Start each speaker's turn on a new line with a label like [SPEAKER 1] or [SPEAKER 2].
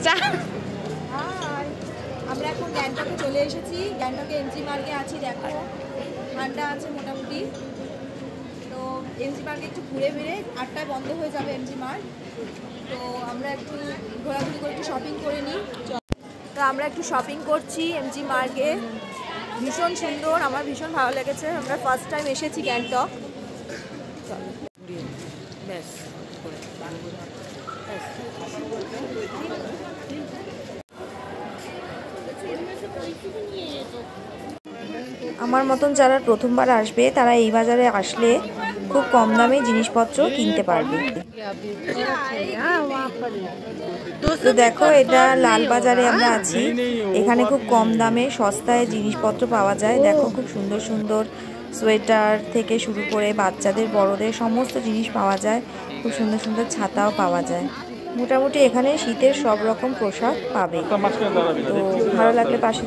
[SPEAKER 1] ফেসটা।
[SPEAKER 2] আমরা এখন গ্যাংটকে চলে এসেছি। গ্যাংটকে এমজি মার্গে আছি। দেখো ঠান্ডা আছে মোটামুটি। তো এমজি মার্গে একটু ঘুরে ফিরে 8টায় বন্ধ হয়ে যাবে এমজি মার্গ। তো আমরা একটু ঘোরাঘুরি করে একটু শপিং করে নিই। তো আমরা একটু শপিং করছি এমজি মার্গে। ভীষণ সুন্দর, আমার ভীষণ ভালো লেগেছে। আমরা ফার্স্ট টাইম এসেছি গ্যাংটক। ব্যাস আমার মতন যারা প্রথমবার আসবে তারা এই বাজারে আসলে খুব কম দামে জিনিসপত্র কিনতে পারবে। তো দেখো এটা লাল বাজারে আমরা আছি। এখানে খুব কম দামে সস্তায় জিনিসপত্র পাওয়া যায়। দেখো খুব সুন্দর সুন্দর সোয়েটার থেকে শুরু করে বাচ্চাদের বড়দের সমস্ত জিনিস পাওয়া যায়। খুব সুন্দর সুন্দর ছাতাও পাওয়া যায়। মোটামুটি এখানে শীতের সব রকম পোশাক পাবে। তো ভালো লাগলে পাশে